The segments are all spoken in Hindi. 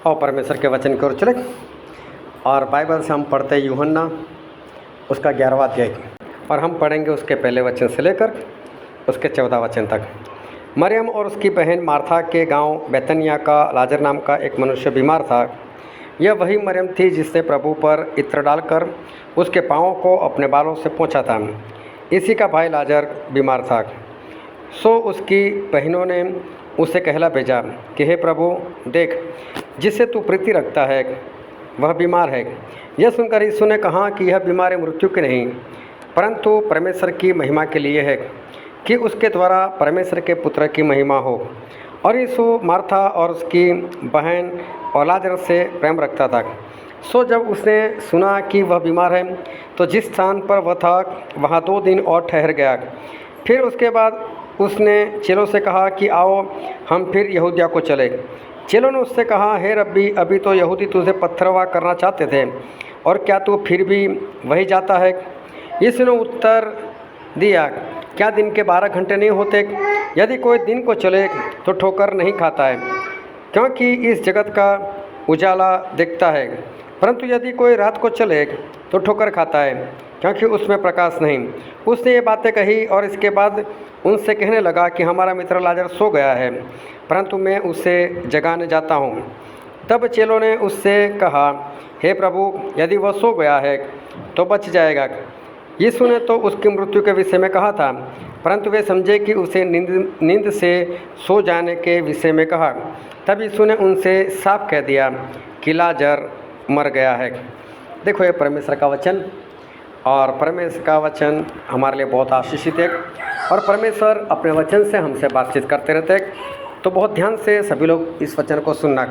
और परमेश्वर के वचन की ओर चले। और बाइबल से हम पढ़ते हैं यूहन्ना उसका 11वां अध्याय, और हम पढ़ेंगे उसके पहले वचन से लेकर उसके 14 वचन तक। मरियम और उसकी बहन मार्था के गांव बैतनिया का लाजर नाम का एक मनुष्य बीमार था। यह वही मरियम थी जिसने प्रभु पर इत्र डालकर उसके पाँवों को अपने बालों से पोंछा था। इसी का भाई लाजर बीमार था। सो उसकी बहनों ने उसे कहला भेजा कि हे प्रभु, देख, जिससे तू प्रीति रखता है वह बीमार है। यह सुनकर यीशु ने कहा कि यह बीमारी मृत्यु की नहीं, परंतु परमेश्वर की महिमा के लिए है, कि उसके द्वारा परमेश्वर के पुत्र की महिमा हो। और यीशु मार्था और उसकी बहन और लाजर से प्रेम रखता था। सो जब उसने सुना कि वह बीमार है, तो जिस स्थान पर वह था वहाँ 2 दिन और ठहर गया। फिर उसके बाद उसने चेलों से कहा कि आओ हम फिर यहूदिया को चले। चेलों ने उससे कहा, हे रब्बी, अभी तो यहूदी तुझे पत्थरवाह करना चाहते थे, और क्या तू फिर भी वही जाता है? यीशु ने उत्तर दिया, क्या दिन के 12 घंटे नहीं होते? यदि कोई दिन को चले तो ठोकर नहीं खाता है, क्योंकि इस जगत का उजाला दिखता है, परंतु यदि कोई रात को चले तो ठोकर खाता है, क्योंकि उसमें प्रकाश नहीं। उसने ये बातें कही और इसके बाद उनसे कहने लगा कि हमारा मित्र लाजर सो गया है, परंतु मैं उसे जगाने जाता हूँ। तब चेलों ने उससे कहा, हे प्रभु, यदि वह सो गया है तो बच जाएगा। यीशु ने तो उसकी मृत्यु के विषय में कहा था, परंतु वे समझे कि उसे नींद से सो जाने के विषय में कहा। तब यीशु ने उनसे साफ कह दिया कि लाजर मर गया है। देखो, ये परमेश्वर का वचन, और परमेश्वर का वचन हमारे लिए बहुत आशीषित है, और परमेश्वर अपने वचन से हमसे बातचीत करते रहते हैं। तो बहुत ध्यान से सभी लोग इस वचन को सुनना।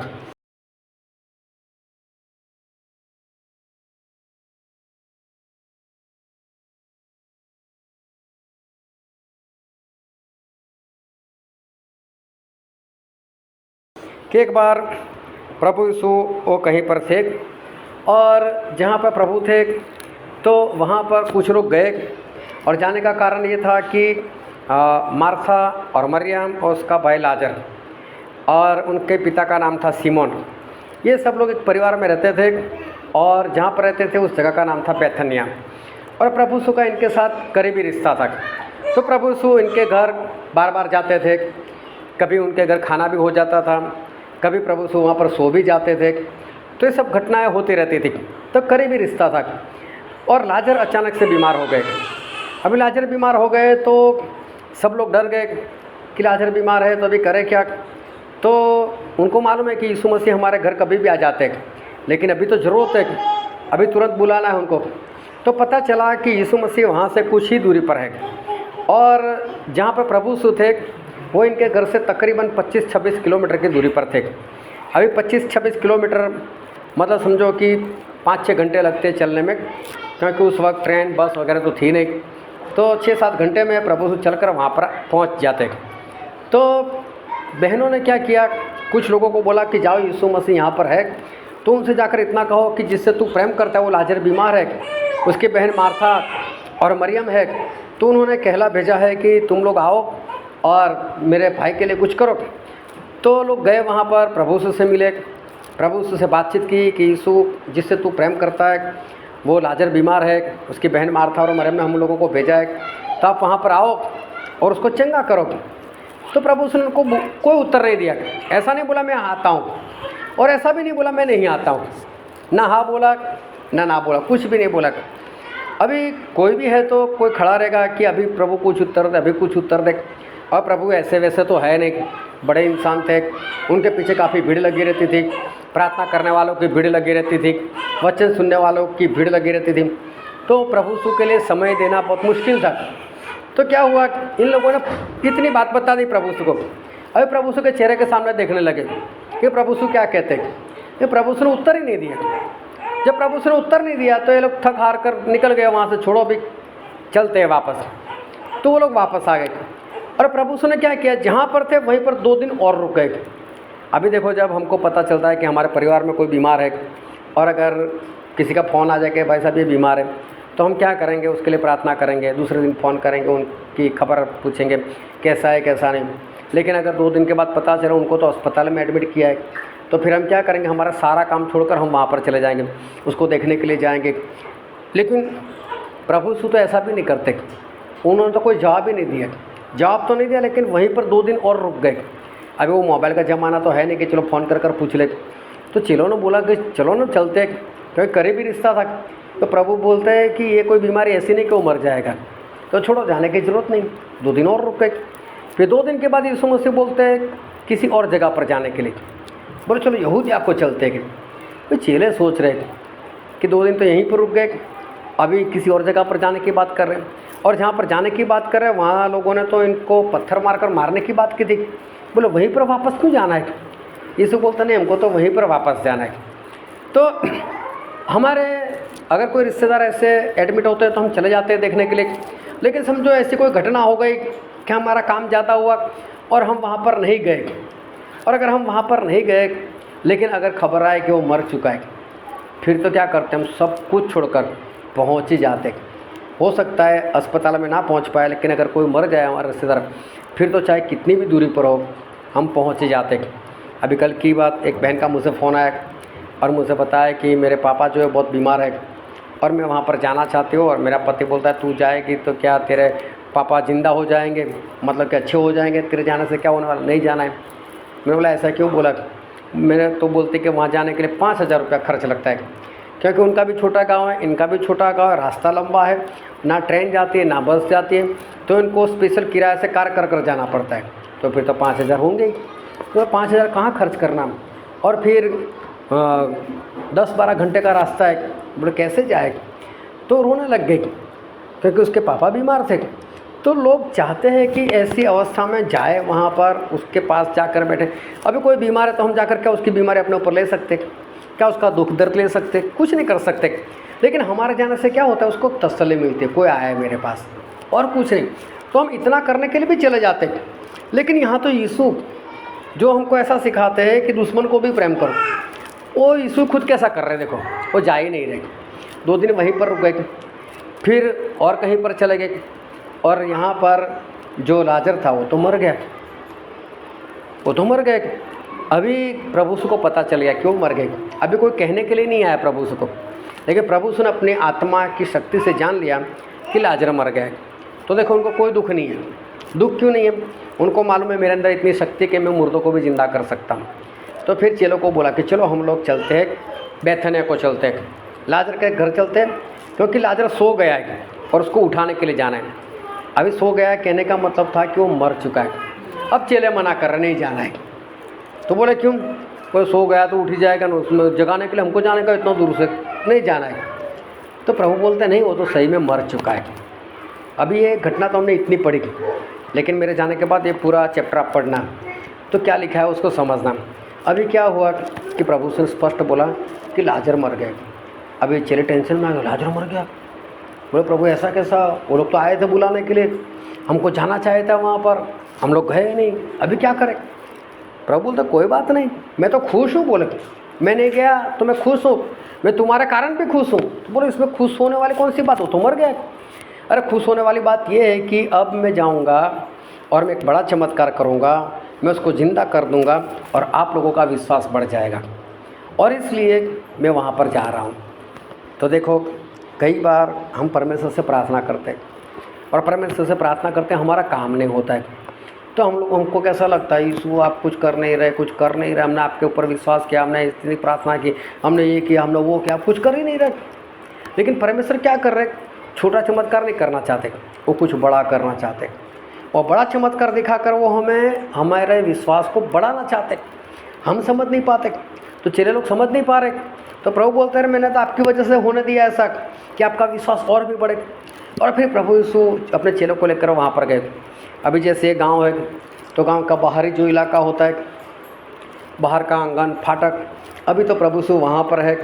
कि एक बार प्रभु यीशु वो कहीं पर थे, और जहाँ पर प्रभु थे तो वहाँ पर कुछ लोग गए, और जाने का कारण ये था कि मार्था और मरियम और उसका भाई लाजर और उनके पिता का नाम था सिमोन, ये सब लोग एक परिवार में रहते थे, और जहाँ पर रहते थे उस जगह का नाम था बैतनिया। और प्रभु यीशु का इनके साथ करीबी रिश्ता था। तो प्रभु यीशु इनके घर बार बार जाते थे, कभी उनके घर खाना भी हो जाता था, कभी प्रभु यीशु वहाँ पर सो भी जाते थे। तो ये सब घटनाएं होती रहती थी। तो करीबी रिश्ता था। और लाजर अचानक से बीमार हो गए। अभी लाजर बीमार हो गए तो सब लोग डर गए कि लाजर बीमार है तो अभी करें क्या। तो उनको मालूम है कि यीशु मसीह हमारे घर कभी भी आ जाते हैं, लेकिन अभी तो ज़रूरत है, अभी तुरंत बुलाना है उनको। तो पता चला कि यीशु मसीह वहाँ से कुछ ही दूरी पर है, और जहाँ पर प्रभु यीशु थे वो इनके घर से तकरीबन 25-26 किलोमीटर की दूरी पर थे। अभी 25-26 किलोमीटर मतलब समझो कि 5-6 घंटे लगते चलने में, क्योंकि उस वक्त ट्रेन बस वगैरह तो थी नहीं। तो 6-7 घंटे में प्रभु चलकर वहाँ पर पहुँच जाते। तो बहनों ने क्या किया, कुछ लोगों को बोला कि जाओ, यीशु मसीह यहाँ पर है, तो उनसे जाकर इतना कहो कि जिससे तू प्रेम करता है वो लाजर बीमार है, उसकी बहन मार्था और मरियम है। तो उन्होंने कहला भेजा है कि तुम लोग आओ और मेरे भाई के लिए कुछ करो। तो लोग गए वहाँ पर, प्रभु यीशु से मिले, प्रभु यीशु से बातचीत की कि यीशु जिससे तू प्रेम करता है वो लाजर बीमार है, उसकी बहन मार्था और मरियम ने हम लोगों को भेजा है, तो आप वहाँ पर आओ और उसको चंगा करो। तो प्रभु यीशु ने उनको कोई उत्तर नहीं दिया। ऐसा नहीं बोला मैं आता हूँ, और ऐसा भी नहीं बोला मैं नहीं आता हूँ, ना हाँ बोला ना बोला, कुछ भी नहीं बोला। अभी कोई भी है तो कोई खड़ा रहेगा कि अभी प्रभु कुछ उत्तर दे, अभी कुछ उत्तर दे। और प्रभु ऐसे वैसे तो है नहीं, बड़े इंसान थे, उनके पीछे काफ़ी भीड़ लगी रहती थी, प्रार्थना करने वालों की भीड़ लगी रहती थी, वचन सुनने वालों की भीड़ लगी रहती थी। तो प्रभु यीशु के लिए समय देना बहुत मुश्किल था। तो क्या हुआ, इन लोगों ने इतनी बात बता दी प्रभु यीशु को। अभी प्रभु यीशु के चेहरे के सामने देखने लगे कि प्रभु यीशु क्या कहते हैं। ये प्रभु यीशु ने उत्तर ही नहीं दिया। जब प्रभु यीशु ने उत्तर नहीं दिया तो ये लोग थक हार कर निकल गए वहाँ से, छोड़ो भी चलते हैं वापस। तो वो लोग वापस आ गए, और प्रभु यीशु ने क्या किया, जहाँ पर थे वहीं पर 2 दिन और रुक गए। अभी देखो, जब हमको पता चलता है कि हमारे परिवार में कोई बीमार है, और अगर किसी का फ़ोन आ जाए कि भाई साहब ये बीमार है, तो हम क्या करेंगे, उसके लिए प्रार्थना करेंगे, दूसरे दिन फ़ोन करेंगे, उनकी खबर पूछेंगे कैसा है कैसा नहीं। लेकिन अगर 2 दिन के बाद पता चला उनको तो अस्पताल में एडमिट किया है, तो फिर हम क्या करेंगे, हमारा सारा काम छोड़कर हम वहाँ पर चले जाएंगे, उसको देखने के लिए जाएंगे। लेकिन प्रभु यीशु तो ऐसा भी नहीं करते, उन्होंने तो कोई जवाब ही नहीं दिया। जवाब तो नहीं दिया, लेकिन वहीं पर 2 दिन और रुक गए। अभी वो मोबाइल का ज़माना तो है नहीं कि चलो फ़ोन कर पूछ ले। तो चेलों ने बोला कि चलो ना चलते, क्योंकि करीबी रिश्ता था। तो प्रभु बोलते हैं कि ये कोई बीमारी ऐसी नहीं कि वो मर जाएगा, तो छोड़ो, जाने की ज़रूरत नहीं। 2 दिन और रुक गए। फिर 2 दिन के बाद यीशु मसीह बोलते हैं किसी और जगह पर जाने के लिए। बोले चलो यहूदिया को चलते हैं। तो चेले सोच रहे कि 2 दिन तो यहीं पर रुक गए, अभी किसी और जगह पर जाने की बात कर रहे हैं। और जहाँ पर जाने की बात कर रहे हैं वहाँ लोगों ने तो इनको पत्थर मारकर मारने की बात की थी। बोले वहीं पर वापस क्यों जाना है? यीशु बोलता नहीं, हमको तो वहीं पर वापस जाना है। तो हमारे अगर कोई रिश्तेदार ऐसे एडमिट होते हैं तो हम चले जाते हैं देखने के लिए। लेकिन समझो ऐसी कोई घटना हो गई कि हमारा काम ज़्यादा हुआ और हम वहाँ पर नहीं गए, और अगर हम वहाँ पर नहीं गए लेकिन अगर खबर आए कि वो मर चुका है, फिर तो क्या करते हैं, हम सब कुछ छोड़कर पहुँच ही जाते। हो सकता है अस्पताल में ना पहुँच पाए, लेकिन अगर कोई मर जाए हमारा रिश्तेदार, फिर तो चाहे कितनी भी दूरी पर हो हम पहुँच ही जाते। अभी कल की बात, एक बहन का मुझसे फ़ोन आया और मुझे बताया कि मेरे पापा जो है बहुत बीमार है और मैं वहाँ पर जाना चाहती हूँ। और मेरा पति बोलता है तू जाएगी तो क्या तेरे पापा ज़िंदा हो जाएंगे, मतलब कि अच्छे हो जाएंगे, तेरे जाने से क्या होने वाला, नहीं जाना है। मैंने बोला ऐसा क्यों? बोला मैंने तो बोलती कि वहाँ जाने के लिए 5,000 रुपया खर्च लगता है, क्योंकि उनका भी छोटा गांव है, इनका भी छोटा गांव है, रास्ता लंबा है, ना ट्रेन जाती है ना बस जाती है, तो इनको स्पेशल किराए से कार कर जाना पड़ता है। तो फिर तो 5,000 होंगे ही। तो 5,000 कहाँ खर्च करना, और फिर 10-12 घंटे का रास्ता है, बोले कैसे जाएगी? तो रोने लग गई, क्योंकि उसके पापा बीमार थे। तो लोग चाहते हैं कि ऐसी अवस्था में जाए वहाँ पर, उसके पास जाकर बैठे। अभी कोई बीमार है तो हम जाकर क्या उसकी बीमारी अपने ऊपर ले सकते, क्या उसका दुख दर्द ले सकते? कुछ नहीं कर सकते। लेकिन हमारे जाने से क्या होता है, उसको तसल्ली मिलती है, कोई आया है मेरे पास, और कुछ नहीं। तो हम इतना करने के लिए भी चले जाते। लेकिन यहाँ तो यीशु जो हमको ऐसा सिखाते हैं कि दुश्मन को भी प्रेम करो, वो यीशु खुद कैसा कर रहे हैं, देखो वो जा ही नहीं रहे। 2 दिन वहीं पर रुक गए, फिर और कहीं पर चले गए, और यहाँ पर जो लाजर था वो तो मर गया, वो तो मर गए। अभी प्रभु यीशु को पता चल गया क्यों मर गए। अभी कोई कहने के लिए नहीं आया प्रभु यीशु को, लेकिन प्रभु यीशु ने अपनी आत्मा की शक्ति से जान लिया कि लाजर मर गया। तो देखो उनको कोई दुख नहीं है। दुख क्यों नहीं है? उनको मालूम है मेरे अंदर इतनी शक्ति कि मैं मुर्दों को भी ज़िंदा कर सकता हूँ। तो फिर चेलों को बोला कि चलो हम लोग चलते हैं, बैथनिया को चलते हैं, लाजर के घर चलते हैं, क्योंकि लाजर सो गया है और उसको उठाने के लिए जाना है। अभी सो गया है कहने का मतलब था कि वो मर चुका है। अब चेले मना कर रहे नहीं जाना है। तो बोले क्यों? कोई सो गया तो उठ ही जाएगा ना, उसमें जगाने के लिए हमको जाने का इतना दूर से नहीं जाना है। तो प्रभु बोलते नहीं, वो तो सही में मर चुका है। अभी ये घटना तो हमने इतनी पढ़ी, लेकिन मेरे जाने के बाद ये पूरा चैप्टर आप पढ़ना, तो क्या लिखा है उसको समझना। अभी क्या हुआ कि प्रभु से स्पष्ट बोला कि लाजर मर गए। अभी चले टेंशन में आ गए, लाजर मर गया। बोले प्रभु ऐसा कैसा? वो लोग तो आए थे बुलाने के लिए, हमको जाना चाहे था वहाँ पर, हम लोग गए नहीं, अभी क्या करें? प्रभु बोलते कोई बात नहीं, मैं तो खुश हूँ। बोले मैं नहीं गया तो मैं खुश हूँ, मैं तुम्हारे कारण भी खुश हूँ। तो बोले इसमें खुश होने वाली कौन सी बात हो, तो मर गया। अरे खुश होने वाली बात यह है कि अब मैं जाऊँगा और मैं एक बड़ा चमत्कार करूँगा, मैं उसको ज़िंदा कर दूँगा और आप लोगों का विश्वास बढ़ जाएगा, और इसलिए मैं वहाँ पर जा रहा हूँ। तो देखो कई बार हम परमेश्वर से प्रार्थना करते हैं, और परमेश्वर से प्रार्थना करते हैं, हमारा काम नहीं होता है। तो हमको कैसा लगता है, यीशु आप कुछ कर नहीं रहे, कुछ कर नहीं रहे, हमने आपके ऊपर विश्वास किया, हमने इतनी प्रार्थना की, हमने ये किया, हमने वो किया, कुछ कर ही नहीं रहे। लेकिन परमेश्वर क्या कर रहे? छोटा चमत्कार नहीं करना चाहते, वो कुछ बड़ा करना चाहते, और बड़ा चमत्कार दिखाकर वो हमें हमारे विश्वास को बढ़ाना चाहते। हम समझ नहीं पाते, तो चेले लोग समझ नहीं पा रहे। तो प्रभु बोलते हैं मैंने तो आपकी वजह से होने दिया ऐसा कि आपका विश्वास और भी बढ़े। और फिर प्रभु यीशु अपने चेलों को लेकर वहाँ पर गए। अभी जैसे गांव है, तो गांव का बाहरी जो इलाका होता है, बाहर का आंगन फाटक, अभी तो प्रभु यीशु वहाँ पर है,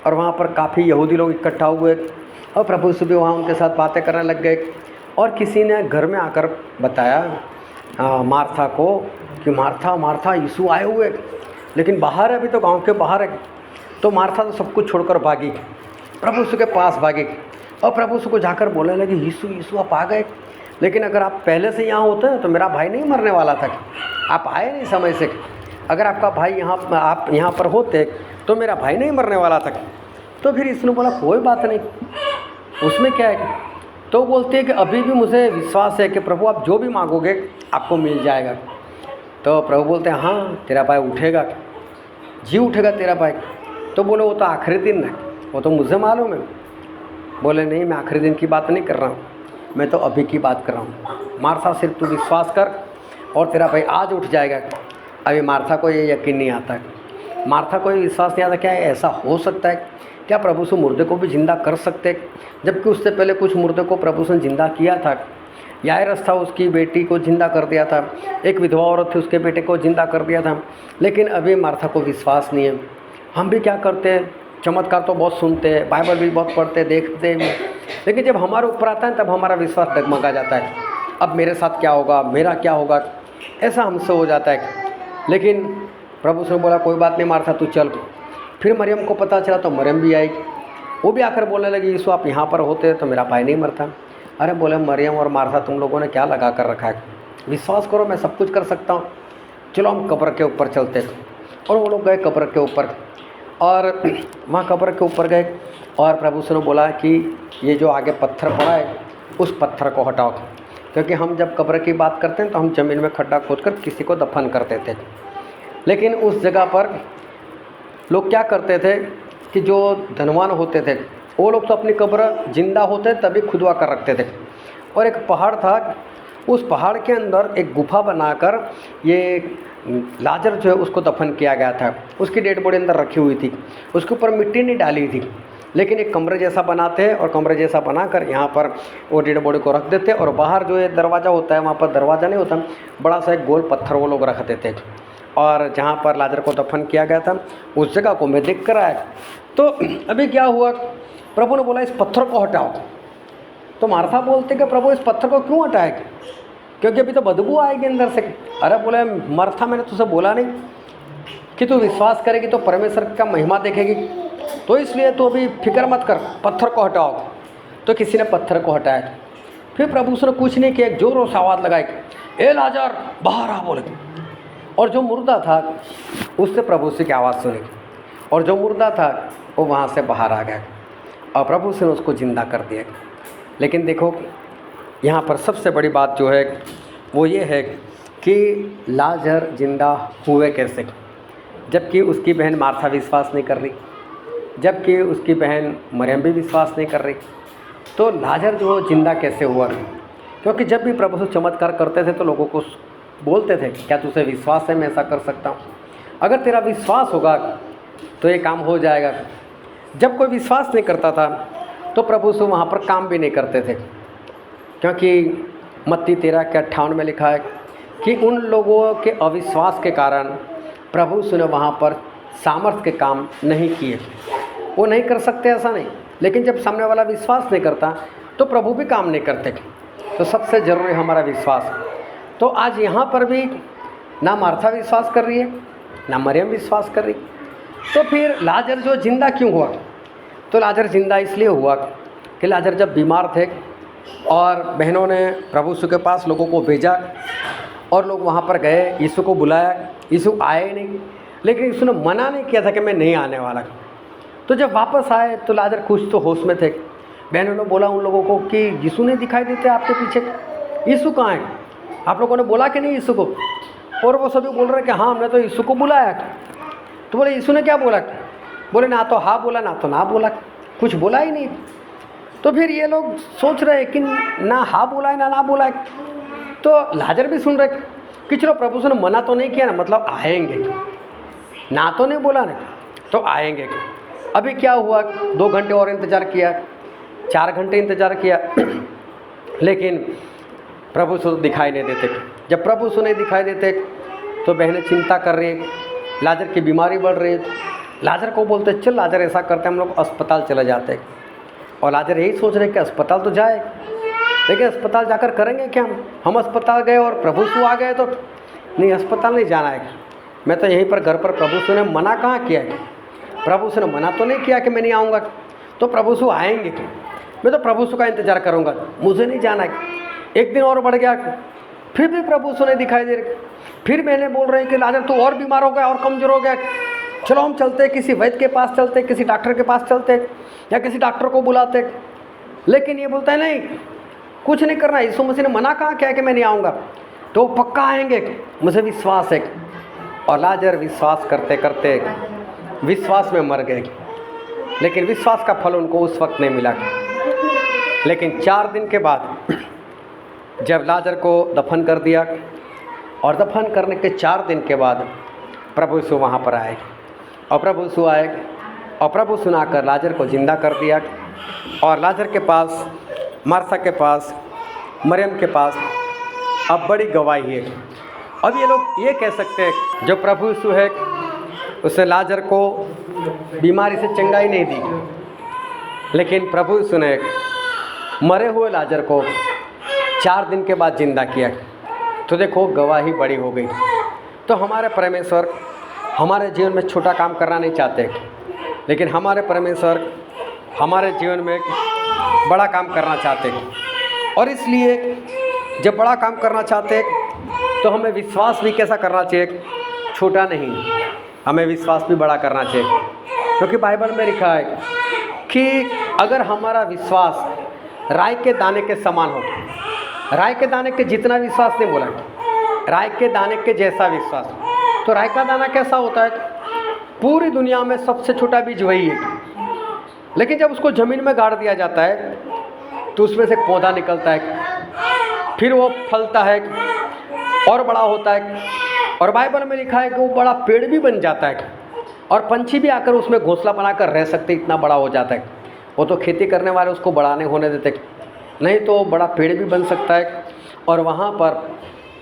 और वहाँ पर काफ़ी यहूदी लोग इकट्ठा हुए, और प्रभु यीशु भी वहाँ उनके साथ बातें करने लग गए। और किसी ने घर में आकर बताया मार्था को कि मार्था मार्था यीशु आए हुए, लेकिन बाहर है, अभी तो गांव के बाहर है। तो मार्था तो सब कुछ छोड़कर भागी, प्रभु यीशु के पास भागी, और प्रभु यीशु को जाकर बोलने लगी यीशु यीशु आप आ गए, लेकिन अगर आप पहले से यहाँ होते ना तो मेरा भाई नहीं मरने वाला था, आप आए नहीं समय से। अगर आपका भाई आप यहाँ पर होते तो मेरा भाई नहीं मरने वाला था। तो फिर इसने बोला कोई बात नहीं, उसमें क्या है। तो बोलते हैं कि अभी भी मुझे विश्वास है कि प्रभु आप जो भी मांगोगे आपको मिल जाएगा। तो प्रभु बोलते हैं हाँ तेरा भाई उठेगा, जी उठेगा तेरा भाई। तो बोले वो तो आखिरी दिन है, वो तो मुझे मालूम है। बोले नहीं मैं आखिरी दिन की बात नहीं कर रहा हूँ, मैं तो अभी की बात कर रहा हूँ। मार्था सिर्फ तू विश्वास कर और तेरा भाई आज उठ जाएगा। अभी मार्था को ये यकीन नहीं आता, मार्था को ये विश्वास नहीं आता क्या ऐसा हो सकता है, क्या प्रभु से मुर्दे को भी जिंदा कर सकते, जबकि उससे पहले कुछ मुर्दे को प्रभु से जिंदा किया था। याइरस था उसकी बेटी को जिंदा कर दिया था, एक विधवा औरत थी उसके बेटे को जिंदा कर दिया था। लेकिन अभी मार्था को विश्वास नहीं है। हम भी क्या करते हैं, चमत्कार तो बहुत सुनते हैं, बाइबल भी बहुत पढ़ते देखते हैं, लेकिन जब हमारे ऊपर आता है तब हमारा विश्वास डगमगा जाता है। अब मेरे साथ क्या होगा, मेरा क्या होगा, ऐसा हमसे हो जाता है। लेकिन प्रभु से बोला कोई बात नहीं मार्था तू चल। फिर मरियम को पता चला तो मरियम भी आई, वो भी आकर बोलने लगी यीशु आप यहाँ पर होते तो मेरा भाई नहीं मरता। अरे बोले मरियम और मार्था तुम लोगों ने क्या लगा कर रखा है, विश्वास करो मैं सब कुछ कर सकता हूँ, चलो हम कब्र के ऊपर चलते। और वो लोग गए कब्र के ऊपर और वहाँ कब्र के ऊपर गए और प्रभु से बोला कि ये जो आगे पत्थर पड़ा है उस पत्थर को हटाओ, क्योंकि हम जब कब्र की बात करते हैं तो हम ज़मीन में खड्डा खोदकर किसी को दफन करते थे। लेकिन उस जगह पर लोग क्या करते थे कि जो धनवान होते थे वो लोग तो अपनी कब्र जिंदा होते तभी खुदवा कर रखते थे। और एक पहाड़ था, उस पहाड़ के अंदर एक गुफा बनाकर ये लाजर जो है उसको दफन किया गया था। उसकी डेड बॉडी अंदर रखी हुई थी, उसके ऊपर मिट्टी नहीं डाली थी, लेकिन एक कमरे जैसा बनाते हैं और कमरे जैसा बनाकर यहाँ पर वो डेड बॉडी को रख देते। और बाहर जो ये दरवाज़ा होता है वहाँ पर दरवाज़ा नहीं होता, बड़ा सा एक गोल पत्थर वो लोग रख देते। और जहाँ पर लाजर को दफन किया गया था उस जगह को मैं देख कर आया। तो अभी क्या हुआ, प्रभु ने बोला इस पत्थर को हटाओ। तो मार्था बोलते कि प्रभु इस पत्थर को क्यों हटाएगा, क्योंकि अभी तो बदबू आएगी अंदर से। अरे बोले मार्था मैंने तुझे बोला नहीं कि तू विश्वास करेगी तो परमेश्वर का महिमा देखेगी, तो इसलिए तू अभी फिक्र मत कर, पत्थर को हटाओ। तो किसी ने पत्थर को हटाया। फिर प्रभु उसने कुछ नहीं किया, जोरों से आवाज़ लगाई ए लाजर बाहर आ बोले। और जो मुर्दा था उससे प्रभु से की आवाज़ सुनी और जो मुर्दा था वो वहाँ से बाहर आ गया और प्रभु से उसको ज़िंदा कर दिया। लेकिन देखो यहाँ पर सबसे बड़ी बात जो है वो ये है कि लाजर जिंदा हुए कैसे, जबकि उसकी बहन मार्था विश्वास नहीं कर रही, जबकि उसकी बहन मरियम भी विश्वास नहीं कर रही। तो लाजर जो जिंदा कैसे हुआ, क्योंकि जब भी प्रभु से चमत्कार करते थे तो लोगों को बोलते थे क्या तुझे विश्वास है मैं ऐसा कर सकता हूँ, अगर तेरा विश्वास होगा तो ये काम हो जाएगा। जब कोई विश्वास नहीं करता था तो प्रभु से वहाँ पर काम भी नहीं करते थे, क्योंकि मत्ती 13:58 में लिखा है कि उन लोगों के अविश्वास के कारण प्रभु से ने वहाँ पर सामर्थ्य के काम नहीं किए। वो नहीं कर सकते ऐसा नहीं, लेकिन जब सामने वाला विश्वास नहीं करता तो प्रभु भी काम नहीं करते। तो सबसे ज़रूरी हमारा विश्वास। तो आज यहाँ पर भी ना मार्था विश्वास कर रही है ना मरियम विश्वास कर रही। तो फिर लाजर जो जिंदा क्यों हुआ, तो लाजर जिंदा इसलिए हुआ कि लाजर जब बीमार थे और बहनों ने प्रभु यीशु के पास लोगों को भेजा और लोग वहाँ पर गए, यीशु को बुलाया, यीशु आए नहीं, लेकिन यीशु ने मना नहीं किया था कि मैं नहीं आने वाला। तो जब वापस आए तो लाजर कुछ तो होश में थे। बहनों ने बोला उन लोगों को कि यीशु नहीं दिखाई देते आपके पीछे, यीशु कहाँ है, आप लोगों ने बोला कि नहीं यीशु को। और वो सभी बोल रहे कि हाँ हमने तो यीशु को बुलाया। तो बोले यीशु ने क्या बोला, बोले ना तो हाँ बोला ना तो ना बोला, कुछ बोला ही नहीं। तो फिर ये लोग सोच रहे हैं कि ना हाँ बोला है ना बोला है। तो लाजर भी सुन रहे कि चलो प्रभु से ने मना तो नहीं किया ना, मतलब आएंगे, ना तो नहीं बोला ना तो आएंगे। अभी क्या हुआ, 2 घंटे और इंतज़ार किया, 4 घंटे इंतज़ार किया, लेकिन प्रभु से दिखाई नहीं देते। जब प्रभु से नहीं दिखाई देते तो बहनें चिंता कर रही, लाजर की बीमारी बढ़ रही। लाजर को बोलते चल लाजर ऐसा करते हम लोग अस्पताल चले जाते। और लाजर यही सोच रहे कि अस्पताल तो जाए, लेकिन अस्पताल जाकर करेंगे क्या, हम अस्पताल गए और प्रभु से आ गए तो नहीं, अस्पताल नहीं जाना है, मैं तो यहीं पर घर पर। प्रभु से ने मना कहाँ किया है, प्रभु से ने मना तो नहीं किया कि मैं नहीं आऊँगा, तो प्रभु से आएंगे, मैं तो प्रभु से का इंतज़ार करूँगा, मुझे नहीं जाना है। एक दिन और बढ़ गया, फिर भी प्रभु यीशु नहीं दिखाई दे रहे। फिर मैंने बोल रहे हैं कि लाजर तू और बीमार हो गया और कमज़ोर हो गया, चलो हम चलते, किसी वैद्य के पास चलते, किसी डॉक्टर के पास चलते, या किसी डॉक्टर को बुलाते। लेकिन ये बोलता है नहीं, कुछ नहीं करना। यीशु मसीह ने मना कहा क्या है कि मैं नहीं आऊँगा, तो पक्का आएंगे, मुझे विश्वास है। और लाजर विश्वास करते करते विश्वास में मर गए, लेकिन विश्वास का फल उनको उस वक्त नहीं मिला। लेकिन 4 दिन के बाद जब लाजर को दफन कर दिया, और दफन करने के 4 दिन के बाद प्रभु यीशु वहाँ पर आए, और प्रभु यीशु आए और प्रभु सुनाकर लाजर को ज़िंदा कर दिया। और लाजर के पास, मार्था के पास, मरियम के पास अब बड़ी गवाही है। अब ये लोग ये कह सकते हैं जो प्रभु यीशु है उसने लाजर को बीमारी से चंगाई नहीं दी, लेकिन प्रभु यीशु ने मरे हुए लाजर को 4 दिन के बाद ज़िंदा किया। तो देखो गवाही बड़ी हो गई। तो हमारे परमेश्वर हमारे जीवन में छोटा काम करना नहीं चाहते, लेकिन हमारे परमेश्वर हमारे जीवन में बड़ा काम करना चाहते। और इसलिए जब बड़ा काम करना चाहते तो हमें विश्वास भी कैसा करना चाहिए, छोटा नहीं, हमें विश्वास भी बड़ा करना चाहिए। क्योंकि बाइबल में लिखा है कि अगर हमारा विश्वास राई के दाने के समान हो, राई के दाने के जितना विश्वास नहीं बोला, राई के दाने के जैसा विश्वास। तो राई का दाना कैसा होता है, पूरी दुनिया में सबसे छोटा बीज वही है, लेकिन जब उसको ज़मीन में गाड़ दिया जाता है तो उसमें से पौधा निकलता है, फिर वो फलता है और बड़ा होता है, और बाइबल में लिखा है कि वो बड़ा पेड़ भी बन जाता है, और पंछी भी आकर उसमें घोंसला बनाकर रह सकते, इतना बड़ा हो जाता है। वो तो खेती करने वाले उसको बड़ा नहीं होने देते, नहीं तो बड़ा पेड़ भी बन सकता है, और वहाँ पर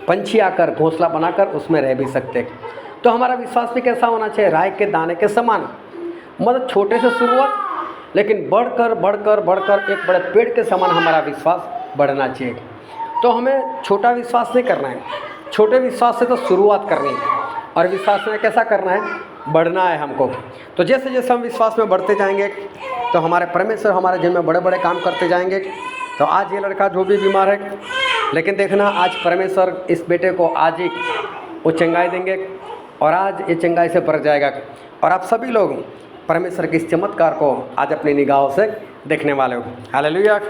पंछी आकर घोंसला बनाकर उसमें रह भी सकते। तो हमारा विश्वास भी कैसा होना चाहिए, राई के दाने के समान, मतलब छोटे से शुरुआत, लेकिन बढ़कर बढ़कर बढ़कर एक बड़े पेड़ के समान हमारा विश्वास बढ़ना चाहिए। तो हमें छोटा विश्वास नहीं करना है, छोटे विश्वास से तो शुरुआत करनी है, और विश्वास में कैसा करना है, बढ़ना है हमको। तो जैसे जैसे हम विश्वास में बढ़ते जाएंगे तो हमारे परमेश्वर हमारे जीवन में बड़े बड़े काम करते जाएंगे। तो आज ये लड़का जो भी बीमार है, लेकिन देखना आज परमेश्वर इस बेटे को आज ही वो चंगाई देंगे, और आज ये चंगाई से भर जाएगा, और आप सभी लोग परमेश्वर के इस चमत्कार को आज अपनी निगाहों से देखने वाले हो। हालेलुया।